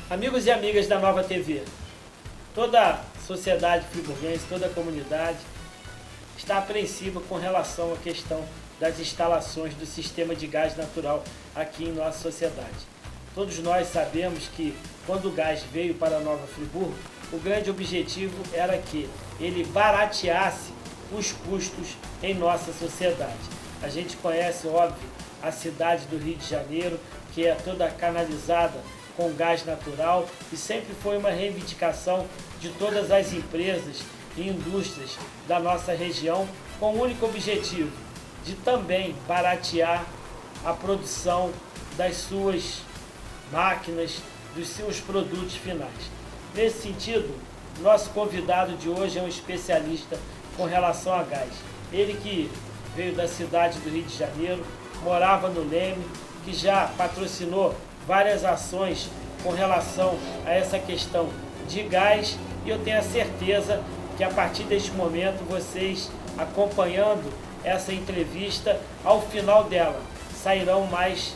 Amigos e amigas da Nova TV, toda a sociedade friburguense, toda a comunidade está apreensiva com relação à questão das instalações do sistema de gás natural aqui em nossa sociedade. Todos nós sabemos que quando o gás veio para Nova Friburgo, o grande objetivo era que ele barateasse os custos em nossa sociedade. A gente conhece, óbvio, a cidade do Rio de Janeiro, que é toda canalizada com gás natural e sempre foi uma reivindicação de todas as empresas e indústrias da nossa região com o único objetivo de também baratear a produção das suas máquinas, dos seus produtos finais. Nesse sentido, nosso convidado de hoje é um especialista com relação a gás. Ele que veio da cidade do Rio de Janeiro, morava no Leme, que já patrocinou várias ações com relação a essa questão de gás, e eu tenho a certeza que a partir deste momento vocês, acompanhando essa entrevista, ao final dela sairão mais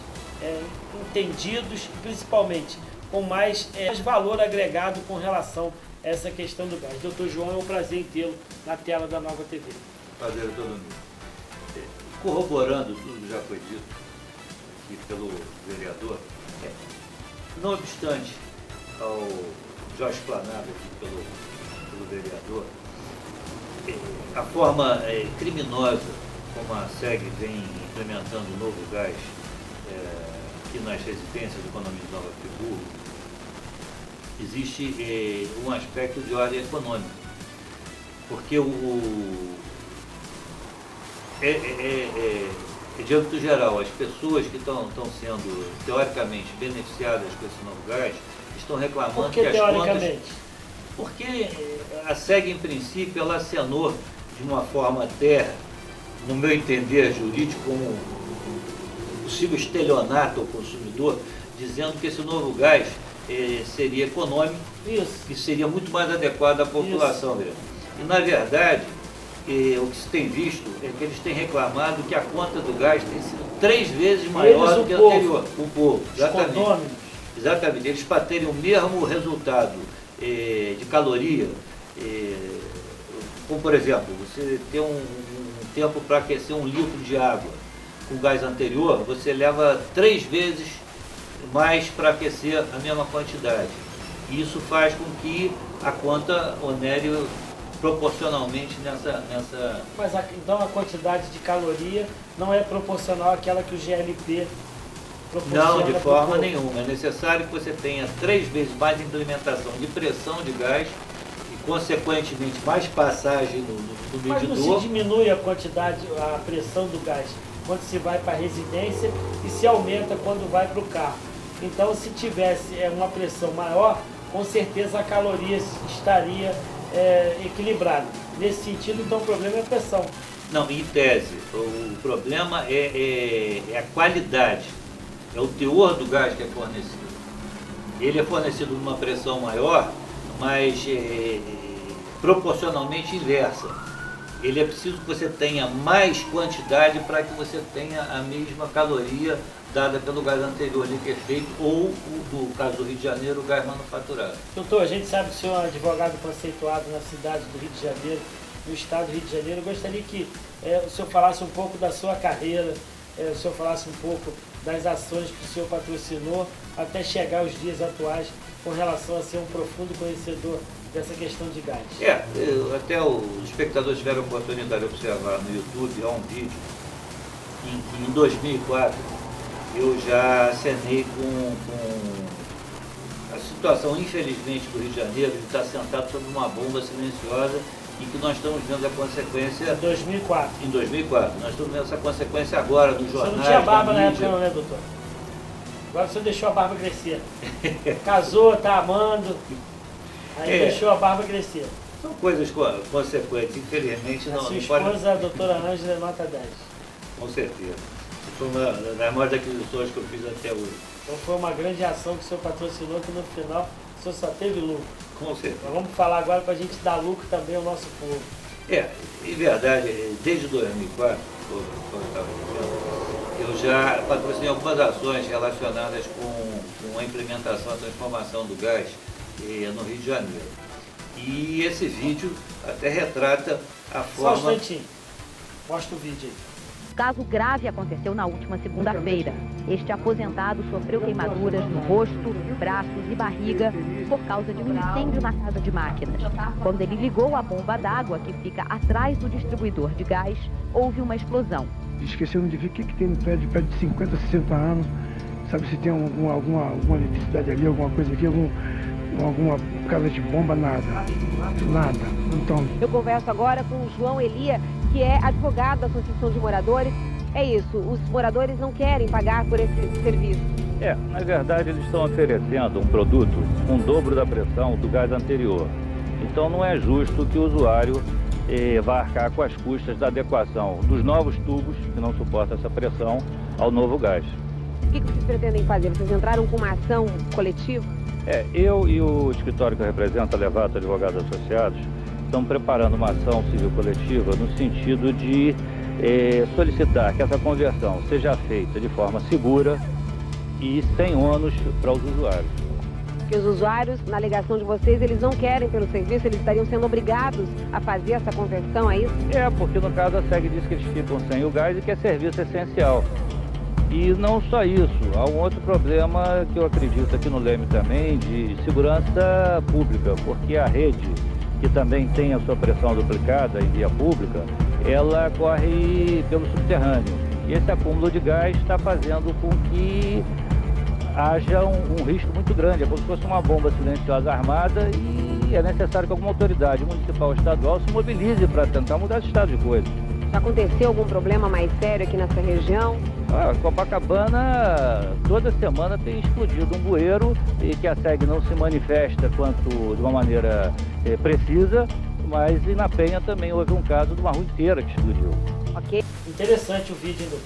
entendidos, principalmente com mais valor agregado com relação a essa questão do gás. Doutor João, é um prazer em tê-lo na tela da Nova TV. Prazer é todo mundo. Corroborando tudo que já foi dito aqui pelo vereador, não obstante ao já explanado aqui pelo vereador, a forma criminosa como a SEG vem implementando o novo gás aqui nas residências econômicas de Nova Friburgo, existe um aspecto de ordem econômica, porque de âmbito geral, as pessoas que estão sendo teoricamente beneficiadas com esse novo gás estão reclamando Por que as teoricamente? contas... Porque a SEG, em princípio, ela acenou de uma forma até, no meu entender jurídico, como um possível estelionato ao consumidor, dizendo que esse novo gás seria econômico. Isso. E seria muito mais adequado à população. Isso. E, na verdade, o que se tem visto é que eles têm reclamado que a conta do gás tem sido 3 vezes maior do que a anterior. O povo, exatamente. Exatamente. Eles, para terem o mesmo resultado de caloria, como por exemplo, você tem um tempo para aquecer 1 litro de água com o gás anterior, você leva 3 vezes mais para aquecer a mesma quantidade. E isso faz com que a conta onere proporcionalmente nessa... Mas então a quantidade de caloria não é proporcional àquela que o GLP proporciona? Não, de forma nenhuma. É necessário que você tenha 3 vezes mais implementação de pressão de gás e, consequentemente, mais passagem no medidor. Mas não se diminui a quantidade, a pressão do gás quando se vai para a residência e se aumenta quando vai para o carro. Então, se tivesse uma pressão maior, com certeza a caloria estaria equilibrada. Nesse sentido, então, o problema é a pressão. Não, em tese, o problema é a qualidade, é o teor do gás que é fornecido. Ele é fornecido numa pressão maior, mas proporcionalmente inversa. Ele é preciso que você tenha mais quantidade para que você tenha a mesma caloria dada pelo gás anterior de que é feito, ou, no caso do Rio de Janeiro, o gás manufaturado. Doutor, a gente sabe que o senhor é um advogado conceituado na cidade do Rio de Janeiro, no estado do Rio de Janeiro. Eu gostaria que o senhor falasse um pouco da sua carreira, o senhor falasse um pouco das ações que o senhor patrocinou até chegar aos dias atuais com relação a ser um profundo conhecedor dessa questão de gás. Até os espectadores tiveram a oportunidade de observar no YouTube, há um vídeo em que em 2004 eu já acenei com a situação, infelizmente, do Rio de Janeiro, de estar sentado sobre uma bomba silenciosa e que nós estamos vendo a consequência... Em 2004. Em 2004. Nós estamos vendo essa consequência agora dos jornais. Você não tinha barba na época não, né, doutor? Agora você deixou a barba crescer. Casou, tá amando, aí deixou a barba crescer. São coisas consequentes, infelizmente não... A sua esposa, a doutora Ângela, nota 10. Com certeza. Foi uma das maiores aquisições que eu fiz até hoje. Então foi uma grande ação que o senhor patrocinou, que no final o senhor só teve lucro. Com certeza. Mas vamos falar agora para a gente dar lucro também ao nosso povo. Em verdade, desde 2004, como eu estava dizendo, eu já patrocinei algumas ações relacionadas com a implementação, a transformação do gás no Rio de Janeiro. E esse vídeo até retrata a forma... Só um instantinho. Mostra o vídeo aí. Caso grave aconteceu na última segunda-feira. Este aposentado sofreu queimaduras no rosto, braços e barriga por causa de um incêndio na casa de máquinas. Quando ele ligou a bomba d'água que fica atrás do distribuidor de gás, houve uma explosão. Esquecemos de ver o que tem no prédio de 50, 60 anos. Sabe se tem alguma eletricidade ali, alguma coisa aqui, alguma casa de bomba, nada. Nada. Então... Eu converso agora com o João Elia, que é advogado da Associação de Moradores. É isso, os moradores não querem pagar por esse serviço. Na verdade eles estão oferecendo um produto com o dobro da pressão do gás anterior. Então não é justo que o usuário vá arcar com as custas da adequação dos novos tubos, que não suportam essa pressão, ao novo gás. O que vocês pretendem fazer? Vocês entraram com uma ação coletiva? Eu e o escritório que eu represento, a Levato Advogados Associados, estamos preparando uma ação civil coletiva no sentido de solicitar que essa conversão seja feita de forma segura e sem ônus para os usuários. Que os usuários, na alegação de vocês, eles não querem pelo serviço, eles estariam sendo obrigados a fazer essa conversão, é isso? Porque no caso a SEG diz que eles ficam sem o gás e que é serviço essencial. E não só isso, há um outro problema que eu acredito aqui no Leme também, de segurança pública, porque a rede, que também tem a sua pressão duplicada em via pública, ela corre pelo subterrâneo. E esse acúmulo de gás está fazendo com que haja um risco muito grande. É como se fosse uma bomba silenciosa armada e é necessário que alguma autoridade municipal ou estadual se mobilize para tentar mudar esse estado de coisa. Já aconteceu algum problema mais sério aqui nessa região? Copacabana, toda semana tem explodido um bueiro e que a SEG não se manifesta de uma maneira precisa, mas na Penha também houve um caso de uma rua inteira que explodiu. Ok. Interessante o vídeo do...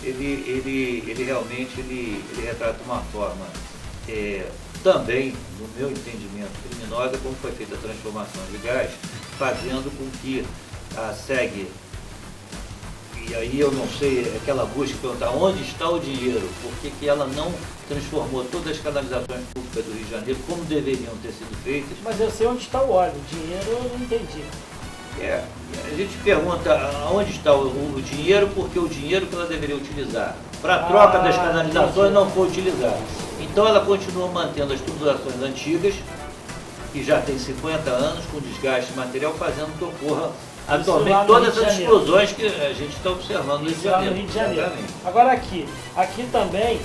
Ele realmente retrata uma forma também, no meu entendimento, criminosa, como foi feita a transformação de gás, fazendo com que a SEG, e aí eu não sei, aquela busca de perguntar onde está o dinheiro, por que ela não transformou todas as canalizações públicas do Rio de Janeiro como deveriam ter sido feitas. Mas eu sei onde está o óleo, o dinheiro eu não entendi. A gente pergunta aonde está o dinheiro, porque o dinheiro que ela deveria utilizar para a troca das canalizações não foi utilizado. Então ela continua mantendo as tubulações antigas, que já tem 50 anos, com desgaste material, fazendo que ocorra atualmente todas as explosões que a gente está observando no Rio de Janeiro. Agora aqui também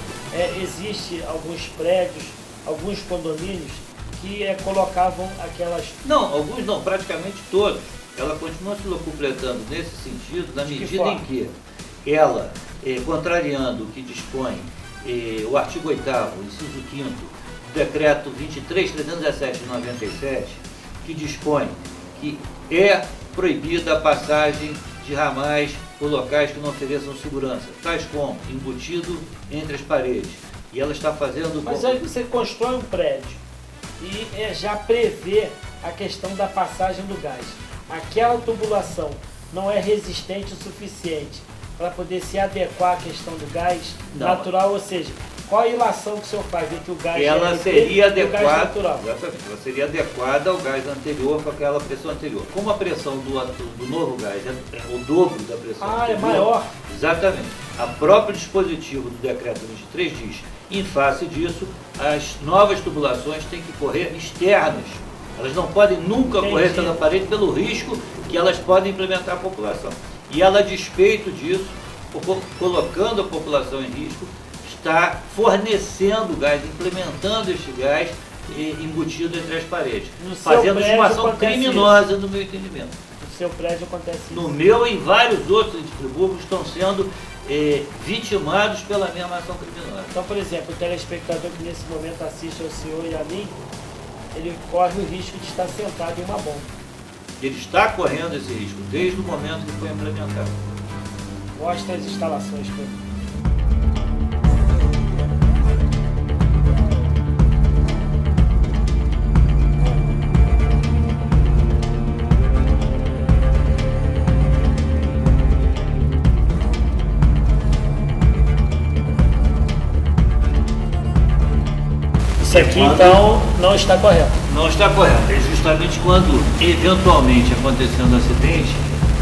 existe alguns prédios, alguns condomínios que colocavam aquelas... Não, alguns não, praticamente todos. Ela continua se locupletando nesse sentido, na medida em que ela, contrariando o que dispõe o artigo 8º, inciso 5º, do decreto 23.317 de 97, que dispõe que é proibida a passagem de ramais por locais que não ofereçam segurança, tais como embutido entre as paredes. E ela está fazendo... Mas aí você constrói um prédio e já prevê a questão da passagem do gás. Aquela tubulação não é resistente o suficiente para poder se adequar à questão do gás natural, ou seja, qual a ilação que o senhor faz entre o gás seria e o gás natural? Exatamente, ela seria adequada ao gás anterior com aquela pressão anterior. Como a pressão do novo gás é o dobro da pressão anterior, é maior. Exatamente. A próprio dispositivo do decreto 23 diz, em face disso, as novas tubulações têm que correr externas. Elas não podem nunca correr pela parede pelo risco que elas podem implementar a população. E ela, a despeito disso, colocando a população em risco, está fornecendo gás, implementando este gás embutido entre as paredes, fazendo uma ação criminosa no meu entendimento. No seu prédio acontece isso? No meu e vários outros em Friburgo estão sendo vitimados pela mesma ação criminosa. Então, por exemplo, o telespectador que nesse momento assiste ao senhor e a mim, ele corre o risco de estar sentado em uma bomba. Ele está correndo esse risco desde o momento que foi implementado. Mostra as instalações para mim. Isso aqui, então, não está correto. Não está correto. É justamente quando, eventualmente, acontecendo um acidente,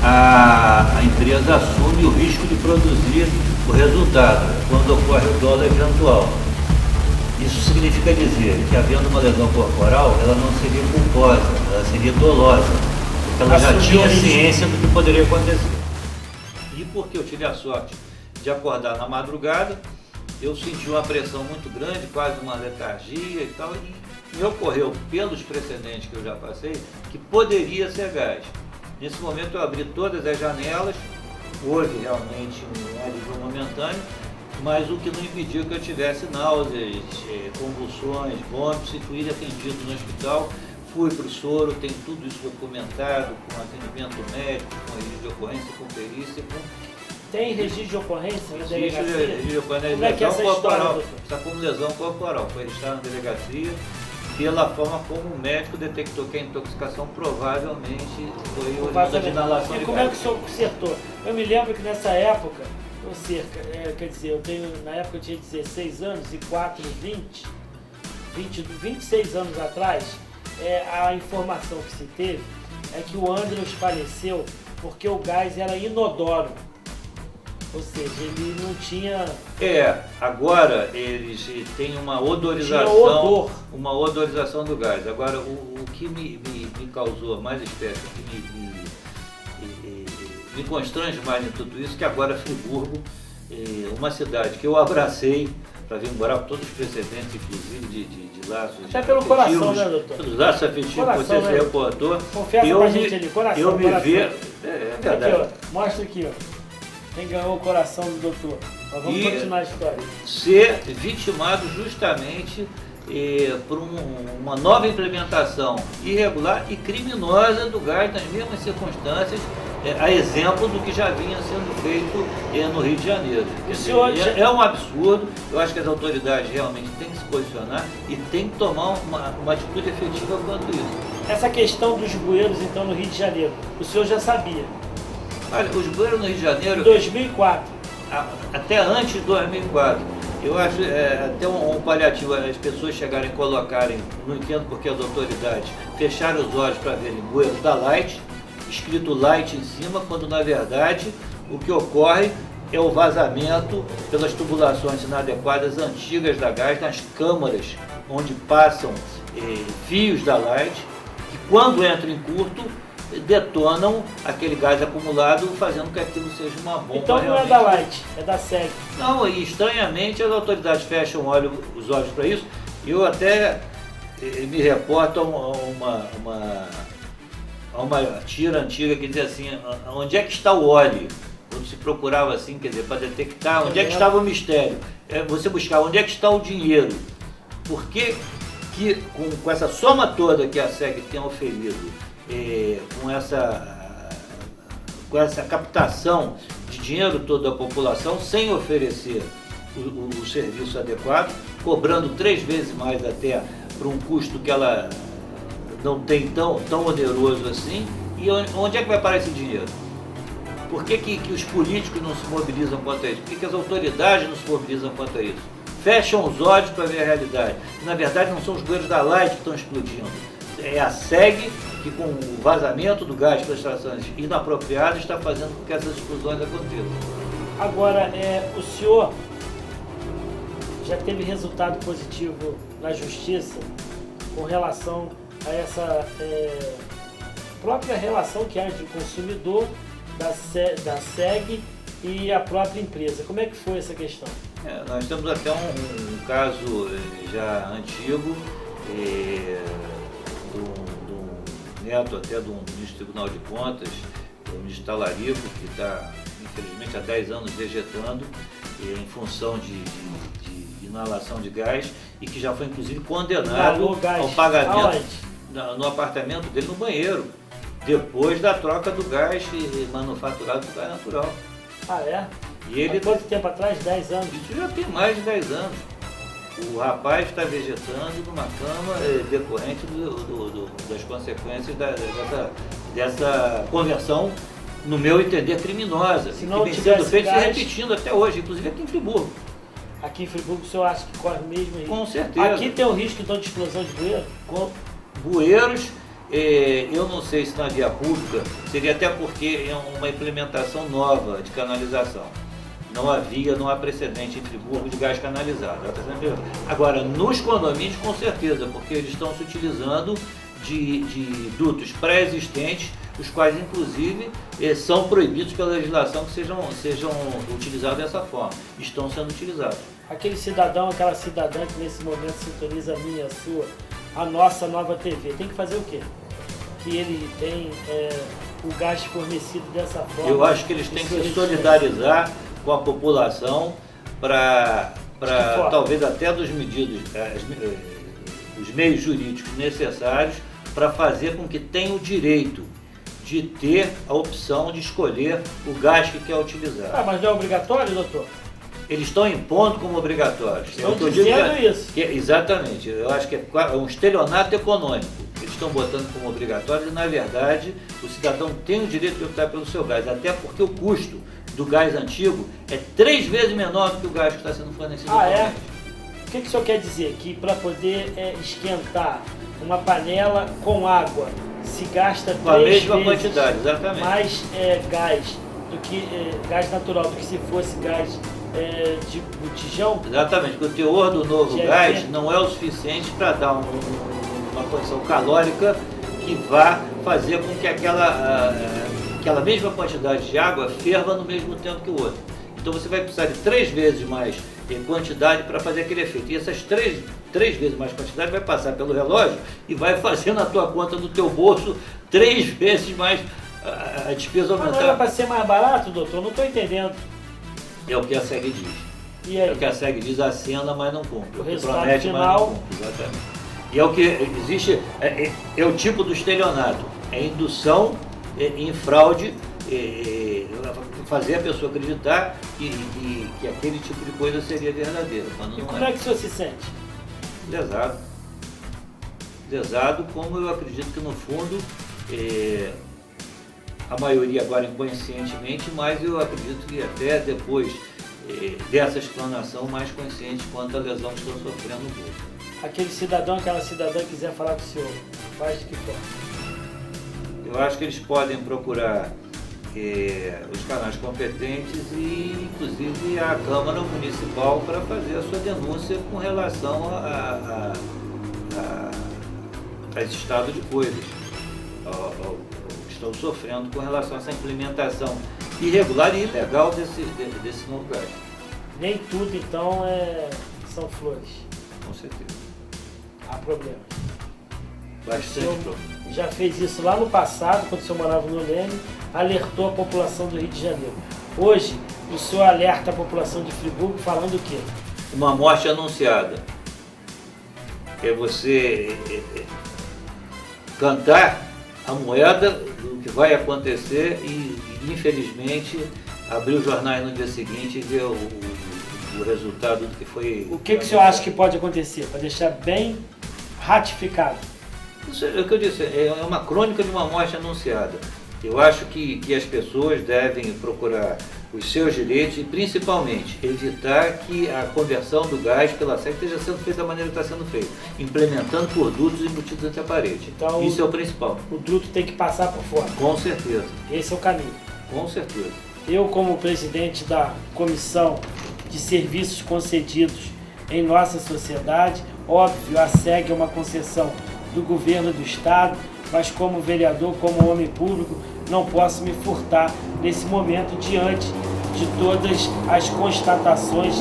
a empresa assume o risco de produzir o resultado, quando ocorre o dolo eventual. Isso significa dizer que, havendo uma lesão corporal, ela não seria culposa, ela seria dolosa, porque ela já tinha ciência do que poderia acontecer. E porque eu tive a sorte de acordar na madrugada, eu senti uma pressão muito grande, quase uma letargia e tal, e me ocorreu, pelos precedentes que eu já passei, que poderia ser gás. Nesse momento eu abri todas as janelas, houve realmente um alívio momentâneo, mas o que não impediu que eu tivesse náuseas, convulsões, vômitos, e fui atendido no hospital. Fui para o soro, tem tudo isso documentado, com atendimento médico, com registro de ocorrência, com perícia, Tem registro de ocorrência na registro delegacia? de ocorrência, Como é que é essa lesão história, corporal. doutor? Está como lesão corporal, foi registrado na delegacia, pela forma como o médico detectou que a intoxicação provavelmente foi oriunda de inalação E de como é gás. que o senhor consertou? Eu me lembro que nessa época, ou cerca, quer dizer, na época eu tinha 16 anos e 26 anos atrás, a informação que se teve é que o Andrews faleceu porque o gás era inodoro. Ou seja, ele não tinha... Agora eles têm uma odorização, Tinha odor. uma odorização do gás. Agora, o que me causou mais espécie, que me constrange mais em tudo isso, que agora Friburgo, uma cidade que eu abracei para vir morar com todos os precedentes, inclusive de laços Até pelo coração, né, doutor? Os laços afetivos que você se reportou. Confessa pra gente ali, coração. Eu me coração. ver, é verdade. Aqui, ó, mostra aqui, ó. Quem ganhou o coração do doutor. Mas vamos continuar a história. Ser vitimado justamente por uma nova implementação irregular e criminosa do gás nas mesmas circunstâncias, a exemplo do que já vinha sendo feito no Rio de Janeiro. É um absurdo. Eu acho que as autoridades realmente têm que se posicionar e têm que tomar uma atitude efetiva quanto isso. Essa questão dos bueiros, então, no Rio de Janeiro, o senhor já sabia? Olha, os bueiros no Rio de Janeiro... Em 2004. Até antes de 2004. Eu acho até um paliativo as pessoas chegarem e colocarem, não entendo porque as autoridades fecharam os olhos para verem bueiros da Light, escrito Light em cima, quando na verdade o que ocorre é o vazamento pelas tubulações inadequadas antigas da gás nas câmaras onde passam fios da Light, que quando entram em curto detonam aquele gás acumulado, fazendo que aquilo seja uma bomba. Então não é da Light, é da SEG. Não, e estranhamente as autoridades fecham os olhos para isso. Eu até me reporto a uma tira antiga que dizia assim, onde é que está o óleo? Quando se procurava assim, quer dizer, para detectar onde é que estava o mistério. Você buscava onde é que está o dinheiro. Por que com essa soma toda que a SEG tem oferido, com essa captação de dinheiro toda da população, sem oferecer o serviço adequado, cobrando 3 vezes mais até por um custo que ela não tem tão oneroso assim, e onde é que vai parar esse dinheiro? Por que os políticos não se mobilizam quanto a isso? Por que as autoridades não se mobilizam quanto a isso? Fecham os olhos para ver a realidade. Na verdade, não são os bueiros da Light que estão explodindo. É a SEG que, com o vazamento do gás para extrações inapropriadas, está fazendo com que essas explosões aconteçam. Agora, o senhor já teve resultado positivo na justiça com relação a essa própria relação que há entre o consumidor, da SEG e a própria empresa. Como é que foi essa questão? Nós temos até um caso já antigo, do neto até do ministro do Tribunal de Contas, o ministro Talarico, que está, infelizmente, há 10 anos vegetando em função de inalação de gás e que já foi, inclusive, condenado ao pagamento no apartamento dele, no banheiro, depois da troca do gás manufaturado do gás natural. Ah, é? E ele... Há quanto tempo atrás? 10 anos? Isso já tem mais de 10 anos. O rapaz está vegetando numa cama decorrente das consequências dessa conversão, no meu entender, criminosa. Se não que vem sendo feito e se gás... repetindo até hoje, inclusive aqui em Friburgo. Aqui em Friburgo o senhor acha que corre o mesmo risco? Com certeza. Aqui tem o risco então de explosão de bueiro? Com bueiros, eu não sei se na via pública, seria até porque é uma implementação nova de canalização. Não há precedente em Friburgo de gás canalizado. Agora, nos condomínios, com certeza, porque eles estão se utilizando de dutos pré-existentes, os quais, inclusive, são proibidos pela legislação que sejam utilizados dessa forma. Estão sendo utilizados. Aquele cidadão, aquela cidadã que nesse momento sintoniza a minha, a sua, a nossa nova TV, tem que fazer o quê? Que ele tem o gás fornecido dessa forma. Eu acho que eles têm que se solidarizar com a população para talvez até dos os meios jurídicos necessários para fazer com que tenha o direito de ter a opção de escolher o gás que quer utilizar. Ah, mas não é obrigatório, doutor? Eles estão impondo como obrigatórios. Estão dizendo isso. Exatamente. Eu acho que é um estelionato econômico. Eles estão botando como obrigatório e, na verdade, o cidadão tem o direito de optar pelo seu gás, até porque o custo do gás antigo é 3 vezes menor do que o gás que está sendo fornecido atualmente. O que o senhor quer dizer? Que para poder esquentar uma panela com água se gasta 3 vezes quantidade, exatamente, mais gás do que gás natural do que se fosse gás de botijão? Exatamente, porque o teor do novo gás não é o suficiente para dar uma condição calórica que vá fazer com que aquela mesma quantidade de água ferva no mesmo tempo que o outro. Então você vai precisar de 3 vezes mais quantidade para fazer aquele efeito. E essas 3 vezes mais quantidade vai passar pelo relógio e vai fazer na tua conta do teu bolso 3 vezes mais a despesa aumentar. Mas não era para ser mais barato, doutor? Não estou entendendo. É o que a SEG diz. E aí? É o que a SEG diz, acena, mas não cumpre. O resultado promete, final... mas não cumpre. Exatamente. E é o que existe, é o tipo do estelionato. É indução em fraude, fazer a pessoa acreditar que aquele tipo de coisa seria verdadeira. E como é que o senhor se sente? Lesado. Lesado, como eu acredito que no fundo a maioria agora inconscientemente, mas eu acredito que até depois dessa explanação mais consciente quanto à lesão que estou sofrendo no bolso. Aquele cidadão, aquela cidadã quiser falar com o senhor, faz de que forma? Eu acho que eles podem procurar os canais competentes e inclusive a Câmara Municipal para fazer a sua denúncia com relação a esse estado de coisas, ao que estão sofrendo com relação a essa implementação irregular e ilegal desse novo gás. Nem tudo então são flores. Com certeza. Há problema. Bastante problema. Já fez isso lá no passado, quando o senhor morava no Leme, alertou a população do Rio de Janeiro. Hoje, o senhor alerta a população de Friburgo falando o quê? Uma morte anunciada. É você cantar a moeda do que vai acontecer e infelizmente, abrir os jornais no dia seguinte e ver o resultado do que foi... O que o senhor acha que pode acontecer, para deixar bem ratificado? Isso é o que eu disse, é uma crônica de uma morte anunciada. Eu acho que as pessoas devem procurar os seus direitos e, principalmente, evitar que a conversão do gás pela SEG esteja sendo feita da maneira que está sendo feita, implementando por dutos embutidos entre a parede. Então, isso é o principal. O duto tem que passar por fora. Com certeza. Esse é o caminho. Com certeza. Eu, como presidente da Comissão de Serviços Concedidos em nossa sociedade, óbvio, a SEG é uma concessão do governo do Estado, mas como vereador, como homem público, não posso me furtar nesse momento diante de todas as constatações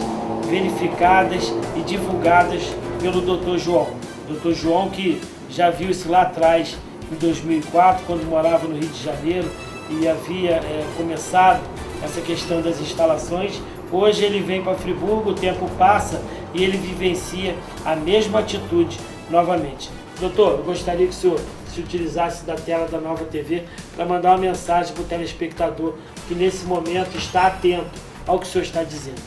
verificadas e divulgadas pelo Dr. João. Dr. João que já viu isso lá atrás, em 2004, quando morava no Rio de Janeiro e havia começado essa questão das instalações. Hoje ele vem para Friburgo, o tempo passa e ele vivencia a mesma atitude novamente. Doutor, eu gostaria que o senhor se utilizasse da tela da Nova TV para mandar uma mensagem para o telespectador que nesse momento está atento ao que o senhor está dizendo.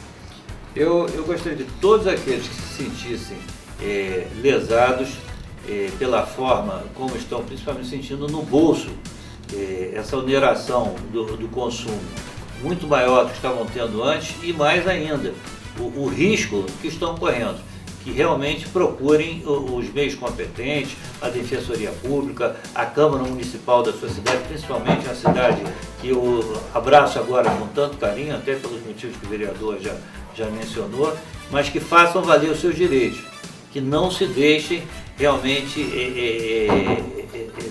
Eu gostaria de todos aqueles que se sentissem lesados pela forma como estão principalmente sentindo no bolso essa oneração do consumo muito maior do que estavam tendo antes e mais ainda o risco que estão correndo, que realmente procurem os meios competentes, a Defensoria Pública, a Câmara Municipal da sua cidade, principalmente uma cidade que eu abraço agora com tanto carinho, até pelos motivos que o vereador já mencionou, mas que façam valer os seus direitos, que não se deixem realmente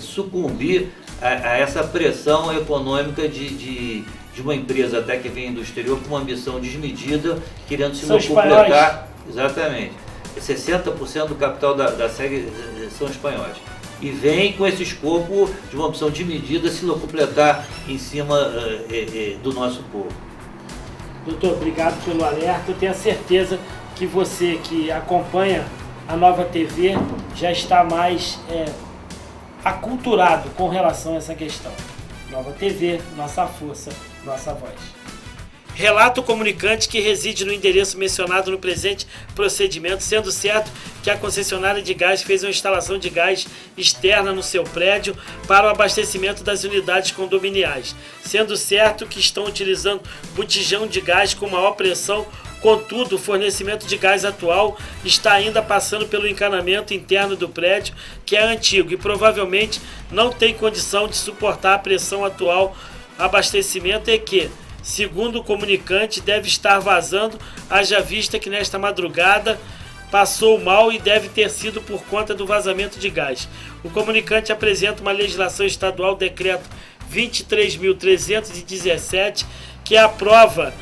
sucumbir a essa pressão econômica de uma empresa até que vem do exterior com uma ambição desmedida, querendo se completar. Exatamente. 60% do capital da SEG são espanhóis. E vem com esse escopo de uma opção de medida se locupletar em cima do nosso povo. Doutor, obrigado pelo alerta. Eu tenho a certeza que você que acompanha a Nova TV já está mais aculturado com relação a essa questão. Nova TV, nossa força, nossa voz. Relata o comunicante que reside no endereço mencionado no presente procedimento, sendo certo que a concessionária de gás fez uma instalação de gás externa no seu prédio para o abastecimento das unidades condominiais, sendo certo que estão utilizando botijão de gás com maior pressão. Contudo, o fornecimento de gás atual está ainda passando pelo encanamento interno do prédio, que é antigo e provavelmente não tem condição de suportar a pressão atual. Abastecimento é que, segundo o comunicante, deve estar vazando, haja vista que nesta madrugada passou mal e deve ter sido por conta do vazamento de gás. O comunicante apresenta uma legislação estadual, decreto 23.317, que aprova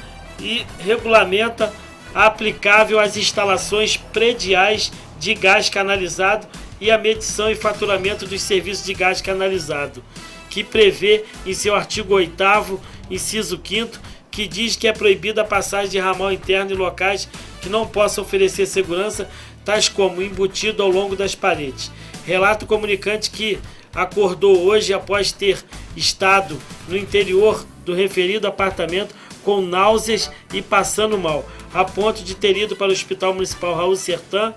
e regulamenta a aplicável às instalações prediais de gás canalizado e a medição e faturamento dos serviços de gás canalizado, que prevê em seu artigo 8º, inciso 5º, que diz que é proibida a passagem de ramal interno em locais que não possam oferecer segurança, tais como embutido ao longo das paredes. Relata o comunicante que acordou hoje após ter estado no interior do referido apartamento com náuseas e passando mal, a ponto de ter ido para o Hospital Municipal Raul Sertan.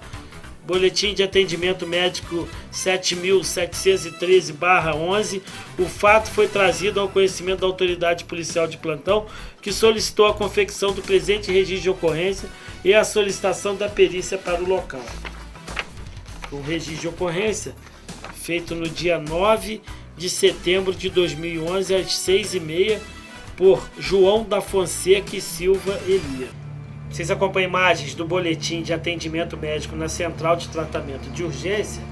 Boletim de atendimento médico 7.713/11. O fato foi trazido ao conhecimento da autoridade policial de plantão, que solicitou a confecção do presente registro de ocorrência e a solicitação da perícia para o local. O registro de ocorrência feito no dia 9 de setembro de 2011 às 6h30 por João da Fonseca e Silva Elia. Vocês acompanham imagens do boletim de atendimento médico na Central de Tratamento de Urgência,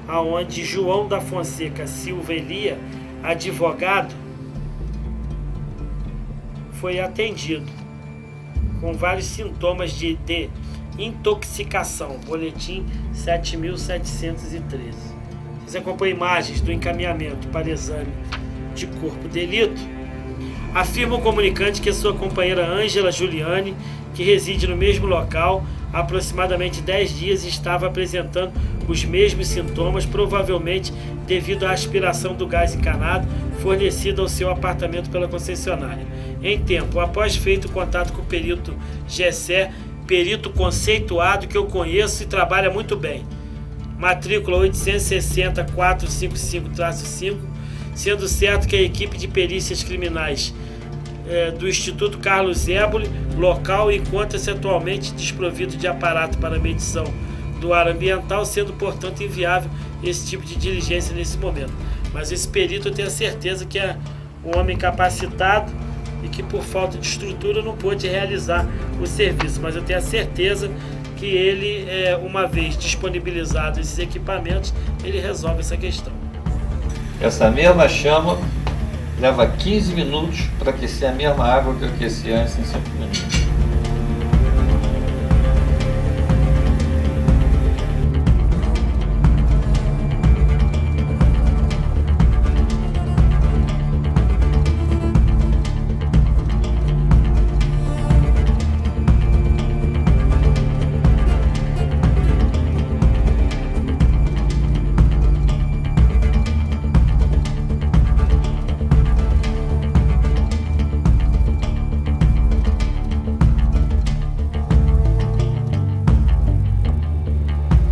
aonde João da Fonseca Silva Elia, advogado, foi atendido com vários sintomas de intoxicação. Boletim 7.713. Vocês acompanham imagens do encaminhamento para exame de corpo de delito. Afirma o comunicante que sua companheira Ângela Juliane, que reside no mesmo local há aproximadamente 10 dias, estava apresentando os mesmos sintomas, provavelmente devido à aspiração do gás encanado fornecido ao seu apartamento pela concessionária. Em tempo, após feito contato com o perito Gessé, perito conceituado que eu conheço e trabalha muito bem, matrícula 860-455-5, sendo certo que a equipe de perícias criminais do Instituto Carlos Éboli, local, encontra-se atualmente desprovido de aparato para medição do ar ambiental, sendo, portanto, inviável esse tipo de diligência nesse momento. Mas esse perito, eu tenho a certeza que é um homem capacitado e que, por falta de estrutura, não pôde realizar o serviço. Mas eu tenho a certeza que ele, uma vez disponibilizados esses equipamentos, ele resolve essa questão. Essa mesma chama leva 15 minutos para aquecer a mesma água que eu aqueci antes em 5 minutos.